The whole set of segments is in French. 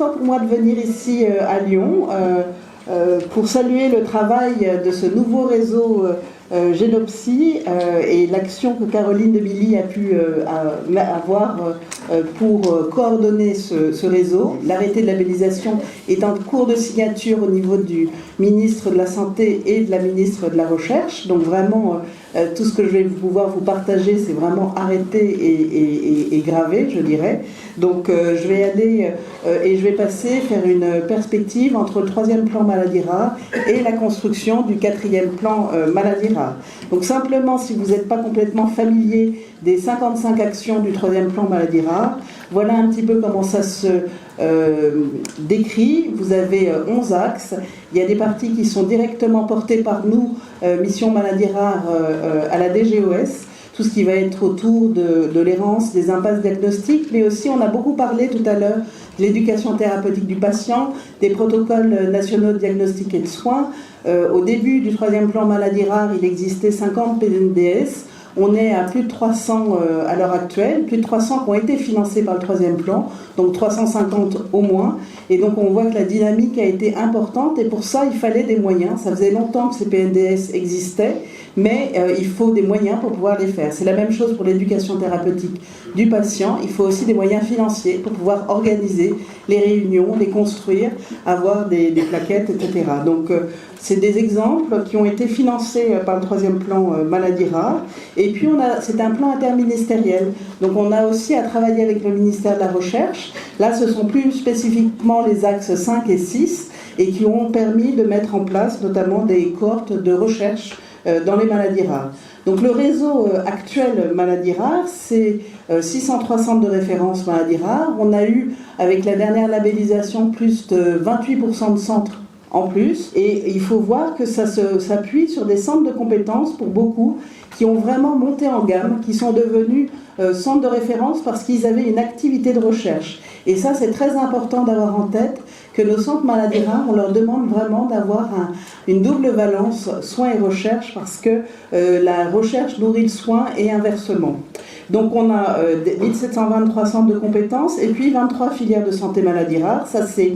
important pour moi de venir ici à Lyon pour saluer le travail de ce nouveau réseau Génopsy et l'action que Caroline de Billy a pu avoir pour coordonner ce réseau. L'arrêté de labellisation est en cours de signature au niveau du ministre de la Santé et de la ministre de la Recherche. Donc vraiment, tout ce que je vais pouvoir vous partager, c'est vraiment arrêté et gravé, je dirais. Donc je vais aller et je vais faire une perspective entre le 3e plan maladie rare et la construction du 4e plan maladie rare. Donc simplement, si vous n'êtes pas complètement familier des 55 actions du 3e plan maladie rare, voilà un petit peu comment ça se décrit. Vous avez 11 axes. Il y a des parties qui sont directement portées par nous, Mission maladie rare à la DGOS, tout ce qui va être autour de l'errance, des impasses diagnostiques, mais aussi on a beaucoup parlé tout à l'heure de l'éducation thérapeutique du patient, des protocoles nationaux de diagnostic et de soins. Au début du 3e plan maladie rare, il existait 50 PNDS. On est à plus de 300 à l'heure actuelle, plus de 300 qui ont été financés par le 3e plan, donc 350 au moins. Et donc on voit que la dynamique a été importante et pour ça il fallait des moyens. Ça faisait longtemps que ces PNDS existaient, mais il faut des moyens pour pouvoir les faire. C'est la même chose pour l'éducation thérapeutique du patient. Il faut aussi des moyens financiers pour pouvoir organiser les réunions, les construire, avoir des plaquettes, etc. Donc c'est des exemples qui ont été financés par le 3e plan maladie rare. Et puis c'est un plan interministériel. Donc on a aussi à travailler avec le ministère de la Recherche. Là, ce sont plus spécifiquement les axes 5 et 6 et qui ont permis de mettre en place notamment des cohortes de recherche dans les maladies rares. Donc le réseau actuel maladies rares, c'est 603 centres de référence maladies rares. On a eu, avec la dernière labellisation, plus de 28% de centres en plus. Et il faut voir que ça s'appuie sur des centres de compétences pour beaucoup qui ont vraiment monté en gamme, qui sont devenus centres de référence parce qu'ils avaient une activité de recherche. Et ça, c'est très important d'avoir en tête que nos centres maladies rares, on leur demande vraiment d'avoir une double valence soins et recherche parce que la recherche nourrit le soin et inversement. Donc on a 1723 centres de compétences et puis 23 filières de santé maladies rares, ça c'est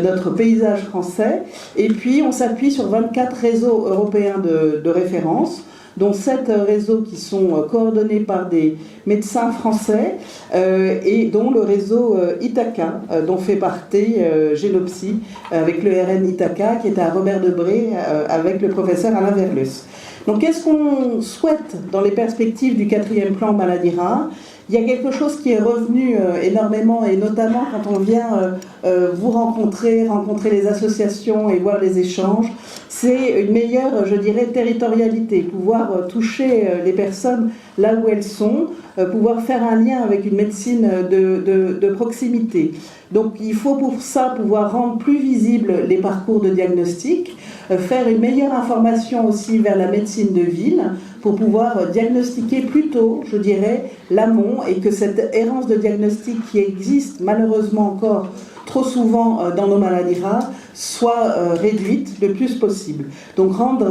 notre paysage français. Et puis on s'appuie sur 24 réseaux européens de référence, dont 7 réseaux qui sont coordonnés par des médecins français et dont le réseau Ithaca, dont fait partie Génopsy, avec le RN Ithaca qui est à Robert Debré avec le professeur Alain Verlus. Donc qu'est-ce qu'on souhaite dans les perspectives du 4e plan maladie rare ? Il y a quelque chose qui est revenu énormément, et notamment quand on vient vous rencontrer les associations et voir les échanges, c'est une meilleure, je dirais, territorialité, pouvoir toucher les personnes là où elles sont, pouvoir faire un lien avec une médecine de proximité. Donc il faut pour ça pouvoir rendre plus visibles les parcours de diagnostic, faire une meilleure information aussi vers la médecine de ville pour pouvoir diagnostiquer plus tôt, je dirais, l'amont, et que cette errance de diagnostic qui existe malheureusement encore trop souvent dans nos maladies rares soit réduite le plus possible. Donc rendre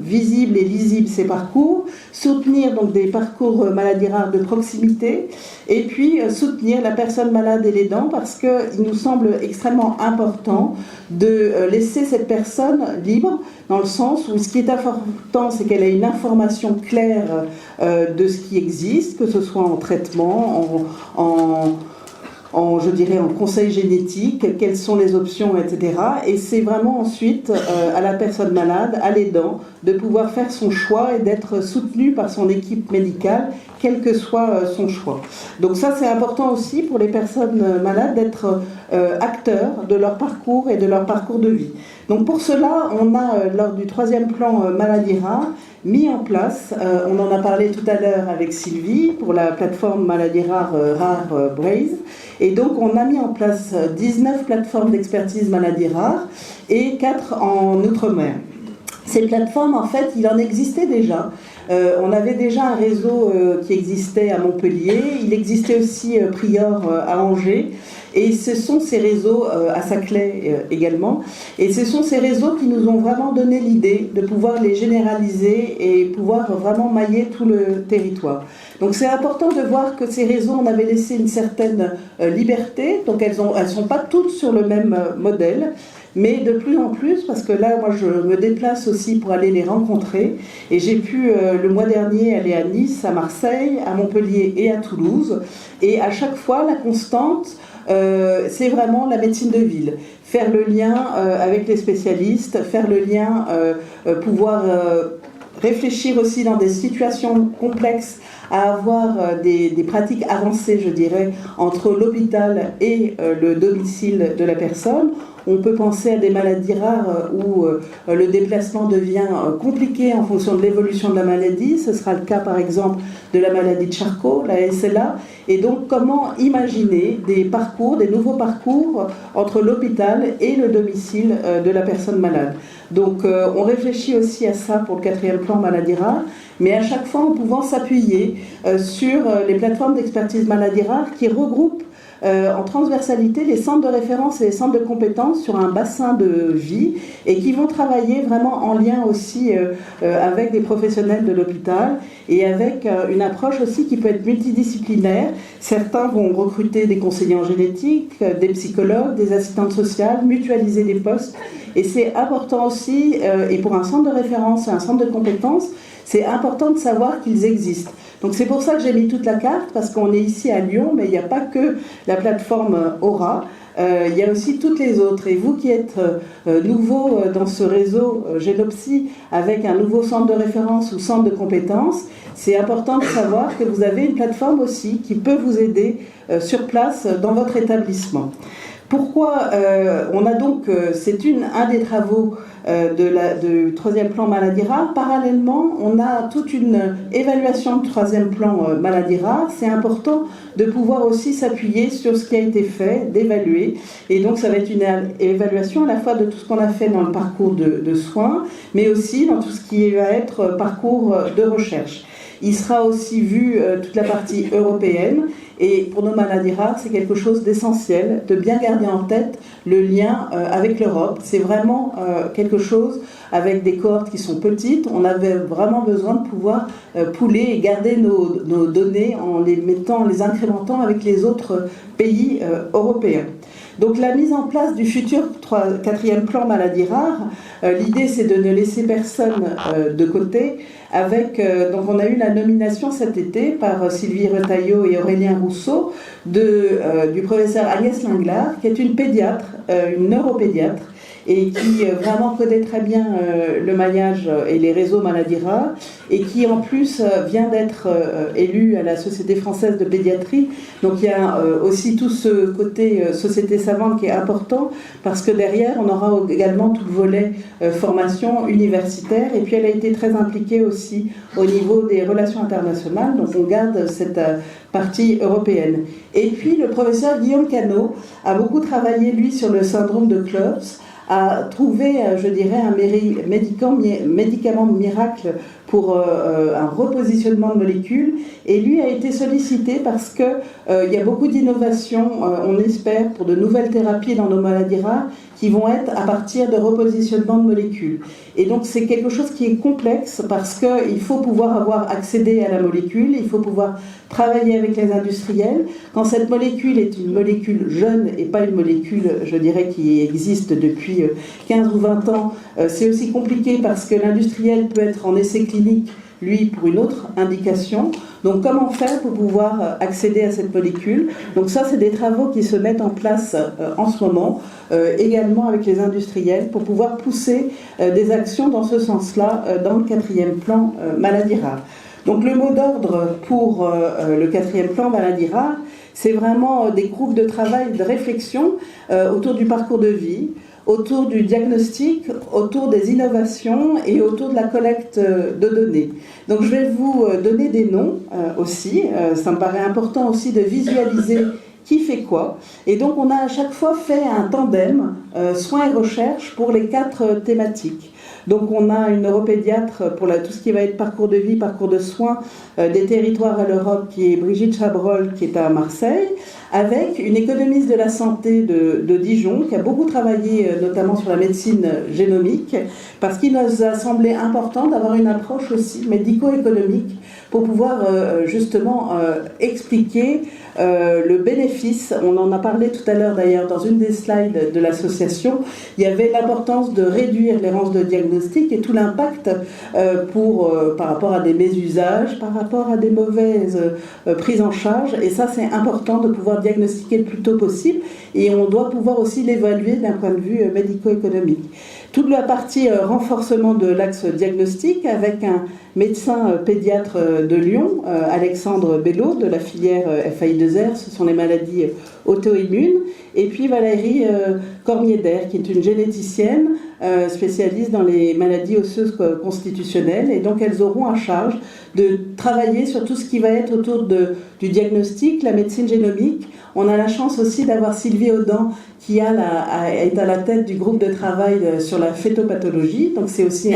visibles et lisibles ces parcours, soutenir donc des parcours maladies rares de proximité, et puis soutenir la personne malade et l'aidant, parce qu'il nous semble extrêmement important de laisser cette personne libre, dans le sens où ce qui est important, c'est qu'elle ait une information claire de ce qui existe, que ce soit en traitement, je dirais en conseil génétique, quelles sont les options, etc. Et c'est vraiment ensuite à la personne malade, à l'aidant, de pouvoir faire son choix et d'être soutenu par son équipe médicale, quel que soit son choix. Donc ça, c'est important aussi pour les personnes malades d'être acteurs de leur parcours et de leur parcours de vie. Donc pour cela, on a, lors du 3e plan maladie rare, mis en place, on en a parlé tout à l'heure avec Sylvie, pour la plateforme maladie rare Braze, et donc on a mis en place 19 plateformes d'expertise maladie rare et 4 en Outre-mer. Ces plateformes, en fait, il en existait déjà On avait déjà un réseau qui existait à Montpellier, il existait aussi Prior à Angers, et ce sont ces réseaux, à Saclay également, et ce sont ces réseaux qui nous ont vraiment donné l'idée de pouvoir les généraliser et pouvoir vraiment mailler tout le territoire. Donc c'est important de voir que ces réseaux, on avait laissé une certaine liberté, donc elles sont pas toutes sur le même modèle, mais de plus en plus, parce que là, moi, je me déplace aussi pour aller les rencontrer, et j'ai pu, le mois dernier, aller à Nice, à Marseille, à Montpellier et à Toulouse, et à chaque fois, la constante, c'est vraiment la médecine de ville. Faire le lien avec les spécialistes, faire le lien, pouvoir réfléchir aussi dans des situations complexes à avoir des pratiques avancées, je dirais, entre l'hôpital et le domicile de la personne. On peut penser à des maladies rares où le déplacement devient compliqué en fonction de l'évolution de la maladie. Ce sera le cas par exemple de la maladie de Charcot, la SLA. Et donc comment imaginer des parcours, des nouveaux parcours entre l'hôpital et le domicile de la personne malade. Donc on réfléchit aussi à ça pour le 4e plan maladie rare, mais à chaque fois en pouvant s'appuyer sur les plateformes d'expertise maladie rare qui regroupent en transversalité les centres de référence et les centres de compétences sur un bassin de vie et qui vont travailler vraiment en lien aussi avec des professionnels de l'hôpital et avec une approche aussi qui peut être multidisciplinaire. Certains vont recruter des conseillers en génétique, des psychologues, des assistantes sociales, mutualiser les postes. Et c'est important aussi, et pour un centre de référence et un centre de compétences, c'est important de savoir qu'ils existent. Donc c'est pour ça que j'ai mis toute la carte, parce qu'on est ici à Lyon, mais il n'y a pas que la plateforme Aura, il y a aussi toutes les autres. Et vous qui êtes nouveau dans ce réseau Génopsy, avec un nouveau centre de référence ou centre de compétences, c'est important de savoir que vous avez une plateforme aussi qui peut vous aider sur place dans votre établissement. Pourquoi on a donc, c'est un des travaux du 3e plan maladie rare. Parallèlement, on a toute une évaluation du 3e plan maladie rare. C'est important de pouvoir aussi s'appuyer sur ce qui a été fait, d'évaluer. Et donc, ça va être une évaluation à la fois de tout ce qu'on a fait dans le parcours de soins, mais aussi dans tout ce qui va être parcours de recherche. Il sera aussi vu toute la partie européenne. Et pour nos maladies rares, c'est quelque chose d'essentiel, de bien garder en tête le lien avec l'Europe. C'est vraiment quelque chose avec des cohortes qui sont petites. On avait vraiment besoin de pouvoir pouler et garder nos données en les incrémentant avec les autres pays européens. Donc la mise en place du futur 4e plan maladie rare, l'idée c'est de ne laisser personne de côté. Donc on a eu la nomination cet été par Sylvie Retailleau et Aurélien Rousseau du professeur Agnès Linglard, qui est une pédiatre, une neuropédiatre, et qui vraiment connaît très bien le maillage et les réseaux maladies rares, et qui en plus vient d'être élue à la Société française de pédiatrie. Donc il y a aussi tout ce côté société savante qui est important, parce que derrière on aura également tout le volet formation universitaire, et puis elle a été très impliquée aussi au niveau des relations internationales, donc on garde cette partie européenne. Et puis le professeur Guillaume Cano a beaucoup travaillé lui sur le syndrome de Klotz, a trouvé, je dirais, un médicament miracle pour un repositionnement de molécules, et lui a été sollicité parce que il y a beaucoup d'innovations, on espère, pour de nouvelles thérapies dans nos maladies rares qui vont être à partir de repositionnement de molécules. Et donc c'est quelque chose qui est complexe parce qu'il faut pouvoir avoir accédé à la molécule, il faut pouvoir travailler avec les industriels. Quand cette molécule est une molécule jeune et pas une molécule, je dirais, qui existe depuis 15 ou 20 ans, c'est aussi compliqué parce que l'industriel peut être en essai clinique, lui, pour une autre indication. Donc comment faire pour pouvoir accéder à cette molécule? Donc ça, c'est des travaux qui se mettent en place en ce moment, également avec les industriels, pour pouvoir pousser des actions dans ce sens-là dans le 4e plan maladie rare. Donc le mot d'ordre pour le 4e plan maladie rare, c'est vraiment des groupes de travail, de réflexion autour du parcours de vie, autour du diagnostic, autour des innovations et autour de la collecte de données. Donc je vais vous donner des noms aussi. Ça me paraît important aussi de visualiser qui fait quoi. Et donc on a à chaque fois fait un tandem soins et recherche pour les 4 thématiques. Donc on a une neuropédiatre pour tout ce qui va être parcours de vie, parcours de soins des territoires à l'Europe, qui est Brigitte Chabrol, qui est à Marseille, avec une économiste de la santé de Dijon, qui a beaucoup travaillé notamment sur la médecine génomique, parce qu'il nous a semblé important d'avoir une approche aussi médico-économique pour pouvoir justement expliquer le bénéfice. On en a parlé tout à l'heure d'ailleurs dans une des slides de l'association. Il y avait l'importance de réduire l'errance de diagnostic et tout l'impact par rapport à des mésusages, par rapport à des mauvaises prises en charge. Et ça, c'est important de pouvoir diagnostiquer le plus tôt possible. Et on doit pouvoir aussi l'évaluer d'un point de vue médico-économique. Toute la partie renforcement de l'axe diagnostic avec un médecin pédiatre de Lyon, Alexandre Bello, de la filière FAI2R, ce sont les maladies auto-immunes, et puis Valérie Cormier-Der, qui est une généticienne spécialiste dans les maladies osseuses constitutionnelles, et donc elles auront en charge de travailler sur tout ce qui va être autour du diagnostic, la médecine génomique. On a la chance aussi d'avoir Sylvie Audan qui est à la tête du groupe de travail sur la phétopathologie. Donc c'est aussi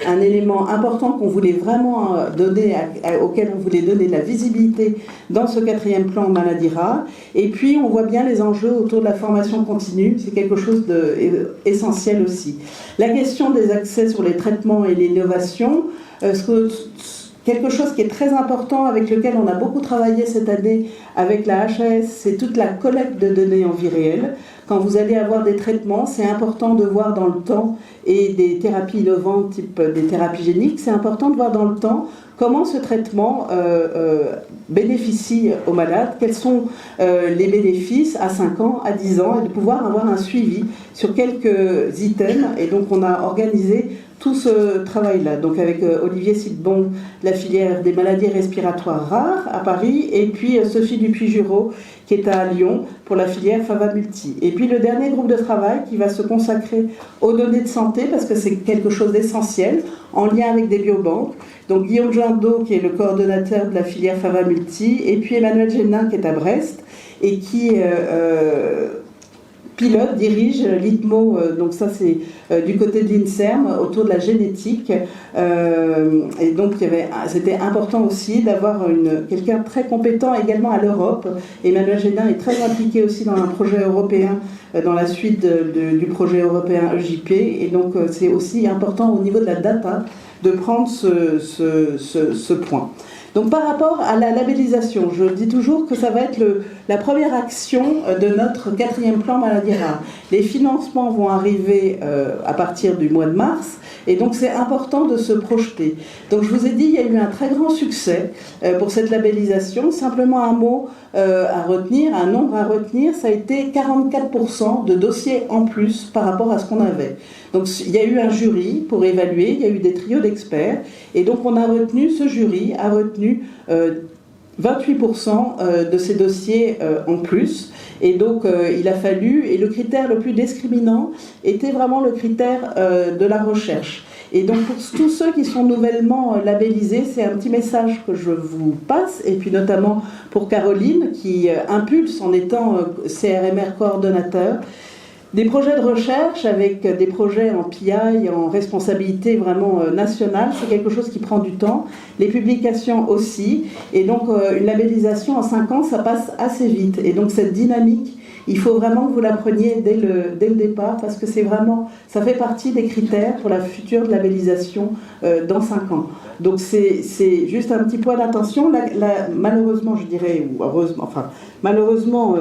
un élément important qu'on voulait vraiment donner, auquel on voulait donner de la visibilité dans ce 4e plan maladies rares. Et puis on voit bien les enjeux autour de la formation continue, c'est quelque chose d'essentiel aussi. La question des accès sur les traitements et l'innovation, quelque chose qui est très important, avec lequel on a beaucoup travaillé cette année avec la HAS, c'est toute la collecte de données en vie réelle. Quand vous allez avoir des traitements, c'est important de voir dans le temps, et des thérapies innovantes type des thérapies géniques, c'est important de voir dans le temps comment ce traitement bénéficie aux malades, quels sont les bénéfices à 5 ans, à 10 ans, et de pouvoir avoir un suivi sur quelques items. Et donc on a organisé tout ce travail-là, donc avec Olivier Sidbon, la filière des maladies respiratoires rares à Paris, et puis Sophie Dupuy-Juraud, qui est à Lyon, pour la filière Fava Multi. Et puis le dernier groupe de travail qui va se consacrer aux données de santé, parce que c'est quelque chose d'essentiel, en lien avec des biobanques. Donc Guillaume Jandot, qui est le coordonnateur de la filière Fava Multi, et puis Emmanuel Génin, qui est à Brest, et qui dirige l'ITMO, donc ça c'est du côté de l'INSERM, autour de la génétique. Et donc c'était important aussi d'avoir quelqu'un très compétent également à l'Europe. Emmanuel Génin est très impliqué aussi dans un projet européen, dans la suite du projet européen EJP. Et donc c'est aussi important au niveau de la data de prendre ce point. Donc par rapport à la labellisation, je dis toujours que ça va être la première action de notre 4e plan maladies rares. Les financements vont arriver à partir du mois de mars, et donc c'est important de se projeter. Donc je vous ai dit, il y a eu un très grand succès pour cette labellisation. Simplement un mot à retenir, un nombre à retenir, ça a été 44% de dossiers en plus par rapport à ce qu'on avait. Donc il y a eu un jury pour évaluer, il y a eu des trios d'experts, et donc ce jury a retenu 28% de ces dossiers en plus. Et donc il a fallu, et le critère le plus discriminant était vraiment le critère de la recherche. Et donc pour tous ceux qui sont nouvellement labellisés, c'est un petit message que je vous passe, et puis notamment pour Caroline qui impulse en étant CRMR coordonnateur. Des projets de recherche avec des projets en PI, en responsabilité vraiment nationale, c'est quelque chose qui prend du temps. Les publications aussi. Et donc une labellisation en 5 ans, ça passe assez vite. Et donc cette dynamique, il faut vraiment que vous la preniez dès le départ, parce que ça fait partie des critères pour la future labellisation dans 5 ans. Donc c'est juste un petit point d'attention. Malheureusement, je dirais, ou heureusement, malheureusement,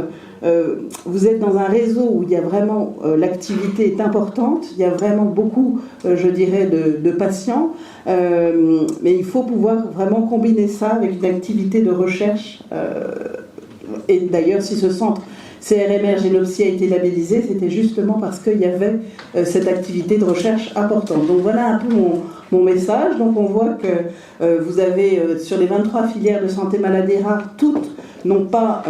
vous êtes dans un réseau où il y a vraiment l'activité est importante, il y a vraiment beaucoup, je dirais, de patients, mais il faut pouvoir vraiment combiner ça avec une activité de recherche. Et d'ailleurs, si ce centre CRMR Génopsie a été labellisé, c'était justement parce qu'il y avait cette activité de recherche importante. Donc voilà un peu mon message. Donc on voit que vous avez sur les 23 filières de santé maladies rares, toutes n'ont pas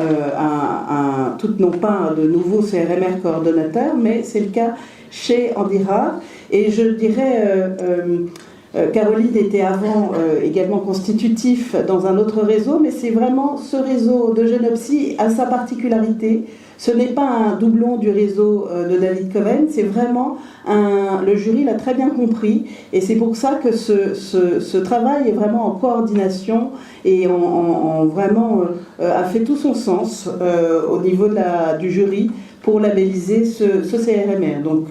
de nouveau CRMR coordonnateur, mais c'est le cas chez Handira. Et je dirais Caroline était avant également constitutif dans un autre réseau, mais c'est vraiment ce réseau de Genopsy a sa particularité. Ce n'est pas un doublon du réseau de David Coven, c'est vraiment le jury l'a très bien compris, et c'est pour ça que ce travail est vraiment en coordination et vraiment a fait tout son sens au niveau du jury pour labelliser ce CRMR. Donc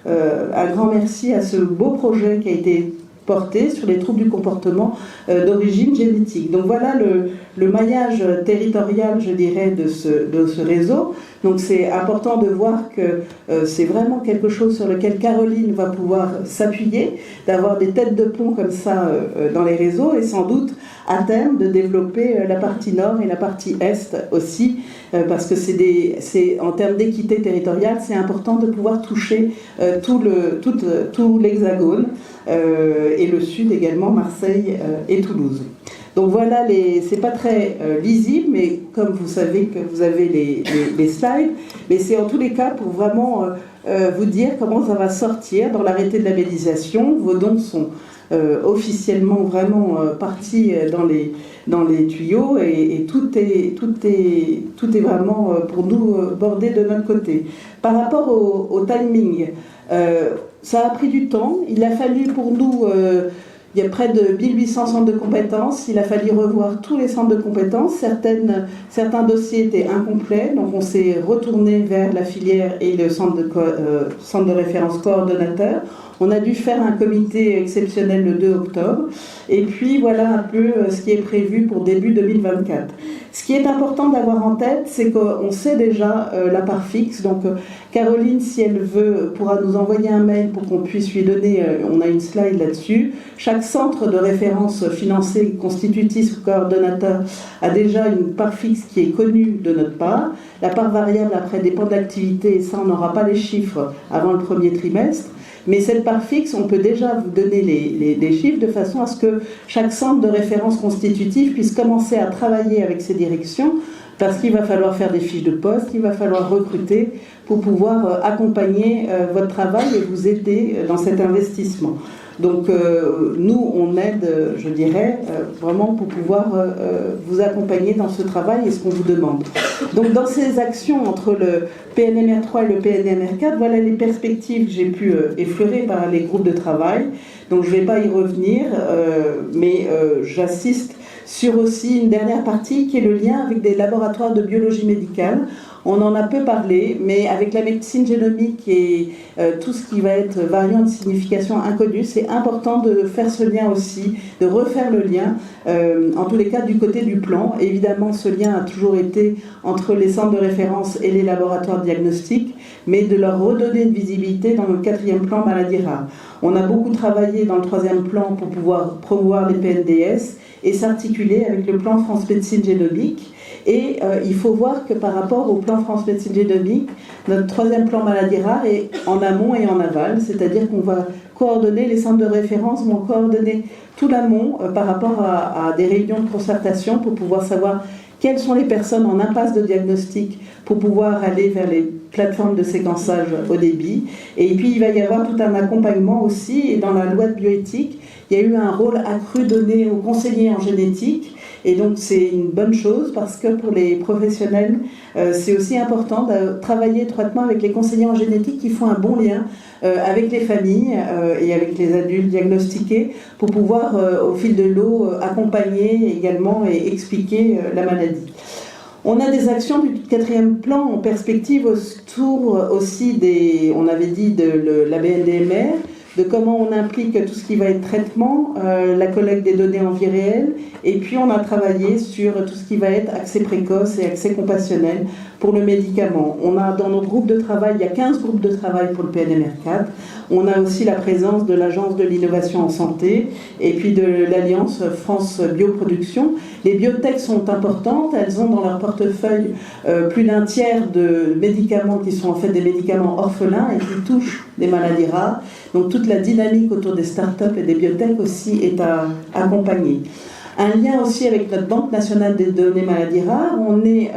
un grand merci à ce beau projet qui a été porté sur les troubles du comportement d'origine génétique. Donc voilà le maillage territorial, je dirais, de ce réseau. Donc c'est important de voir que c'est vraiment quelque chose sur lequel Caroline va pouvoir s'appuyer, d'avoir des têtes de pont comme ça dans les réseaux, et sans doute à terme de développer la partie nord et la partie est aussi, parce que en termes d'équité territoriale, c'est important de pouvoir toucher tout l'hexagone, et le sud également, Marseille et Toulouse. Donc voilà, c'est pas très lisible, mais comme vous savez que vous avez les slides, mais c'est en tous les cas pour vraiment vous dire comment ça va sortir dans l'arrêté de labellisation. Vos dons sont officiellement vraiment partis dans les tuyaux, et tout est vraiment pour nous bordé de notre côté. Par rapport au timing, ça a pris du temps. Il a fallu pour nous... il y a près de 1800 centres de compétences. Il a fallu revoir tous les centres de compétences. Certains dossiers étaient incomplets, donc on s'est retourné vers la filière et le centre de référence coordonnateur. On a dû faire un comité exceptionnel le 2 octobre. Et puis voilà un peu ce qui est prévu pour début 2024. Ce qui est important d'avoir en tête, c'est qu'on sait déjà la part fixe. Donc Caroline, si elle veut, pourra nous envoyer un mail pour qu'on puisse lui donner, on a une slide là-dessus. Chaque centre de référence financé, constitutif ou coordonnateur a déjà une part fixe qui est connue de notre part. La part variable, après, dépend de l'activité, et ça, on n'aura pas les chiffres avant le premier trimestre. Mais cette part fixe, on peut déjà vous donner les chiffres de façon à ce que chaque centre de référence constitutif puisse commencer à travailler avec ses directions, parce qu'il va falloir faire des fiches de poste, il va falloir recruter pour pouvoir accompagner votre travail et vous aider dans cet investissement. Donc nous, on aide, je dirais, vraiment pour pouvoir vous accompagner dans ce travail et ce qu'on vous demande. Donc dans ces actions entre le PNMR3 et le PNMR4, voilà les perspectives que j'ai pu effleurer par les groupes de travail. Donc je ne vais pas y revenir, mais j'assiste sur aussi une dernière partie qui est le lien avec des laboratoires de biologie médicale. On en a peu parlé, mais avec la médecine génomique et tout ce qui va être variant de signification inconnue, c'est important de faire ce lien aussi, de refaire le lien, en tous les cas du côté du plan. Évidemment, ce lien a toujours été entre les centres de référence et les laboratoires diagnostiques, mais de leur redonner une visibilité dans le 4e plan maladie rare. On a beaucoup travaillé dans le 3e plan pour pouvoir promouvoir les PNDS et s'articuler avec le plan France Médecine Génomique. Et il faut voir que par rapport au plan France Médecine Génomique, notre 3e plan maladie rare est en amont et en aval, c'est-à-dire qu'on va coordonner, les centres de référence vont coordonner tout l'amont par rapport à des réunions de concertation pour pouvoir savoir quelles sont les personnes en impasse de diagnostic pour pouvoir aller vers les plateformes de séquençage haut débit. Et puis il va y avoir tout un accompagnement aussi, et dans la loi de bioéthique, il y a eu un rôle accru donné aux conseillers en génétique. Et donc c'est une bonne chose parce que pour les professionnels, c'est aussi important de travailler étroitement avec les conseillers en génétique qui font un bon lien avec les familles et avec les adultes diagnostiqués pour pouvoir au fil de l'eau accompagner également et expliquer la maladie. On a des actions du 4e plan en perspective autour aussi on avait dit de la BNDMR, de comment on implique tout ce qui va être traitement, la collecte des données en vie réelle, et puis on a travaillé sur tout ce qui va être accès précoce et accès compassionnel pour le médicament. On a dans nos groupes de travail, il y a 15 groupes de travail pour le PNMR4, on a aussi la présence de l'Agence de l'innovation en santé et puis de l'Alliance France Bioproduction. Les biotech sont importantes, elles ont dans leur portefeuille plus d'un tiers de médicaments qui sont en fait des médicaments orphelins et qui touchent des maladies rares. Donc toute la dynamique autour des startups et des biotech aussi est à accompagner. Un lien aussi avec notre Banque nationale des données maladies rares. On est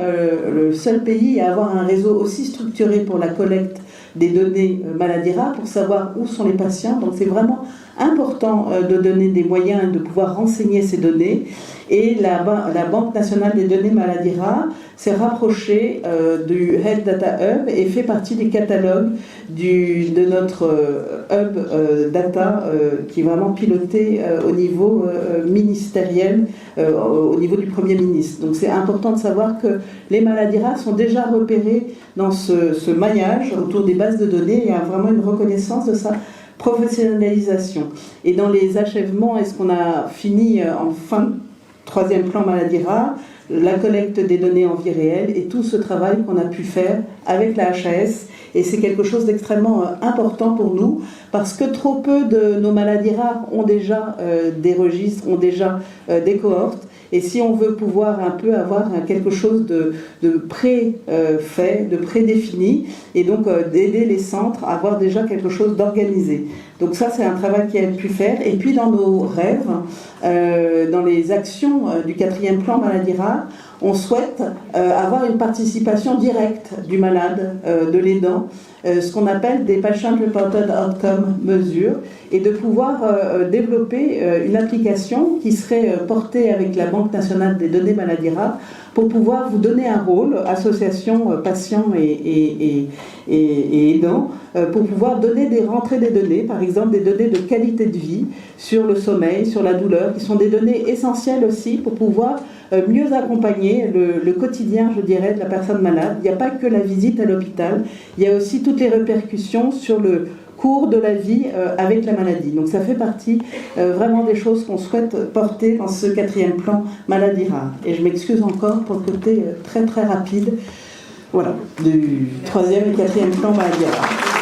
le seul pays à avoir un réseau aussi structuré pour la collecte des données maladies rares pour savoir où sont les patients. Donc c'est vraiment important de donner des moyens de pouvoir renseigner ces données. Et la Banque nationale des données maladies rares s'est rapprochée du Health Data Hub et fait partie du catalogue de notre hub data qui est vraiment piloté au niveau ministériel, au niveau du Premier ministre. Donc c'est important de savoir que les maladies rares sont déjà repérées dans ce maillage autour des bases de données. Il y a vraiment une reconnaissance de ça. Professionnalisation. Et dans les achèvements, est-ce qu'on a fini en fin de troisième plan maladie rare, la collecte des données en vie réelle et tout ce travail qu'on a pu faire avec la HAS. Et c'est quelque chose d'extrêmement important pour nous parce que trop peu de nos maladies rares ont déjà des registres, ont déjà des cohortes. Et si on veut pouvoir un peu avoir quelque chose de pré-fait, de prédéfini, et donc d'aider les centres à avoir déjà quelque chose d'organisé. Donc ça, c'est un travail qui a pu faire. Et puis dans nos rêves, dans les actions du quatrième plan maladie rare, on souhaite avoir une participation directe du malade, de l'aidant, ce qu'on appelle des Patient Reported Outcome mesures, et de pouvoir développer une application qui serait portée avec la Banque nationale des données maladies rares pour pouvoir vous donner un rôle, association, patients et aidants, pour pouvoir donner des rentrées des données, par exemple des données de qualité de vie sur le sommeil, sur la douleur, qui sont des données essentielles aussi pour pouvoir mieux accompagner le quotidien, je dirais, de la personne malade. Il n'y a pas que la visite à l'hôpital, il y a aussi toutes les répercussions sur le cours de la vie avec la maladie. Donc ça fait partie vraiment des choses qu'on souhaite porter dans ce quatrième plan maladie rare. Et je m'excuse encore pour le côté très très rapide, voilà, du troisième et quatrième plan maladie rare.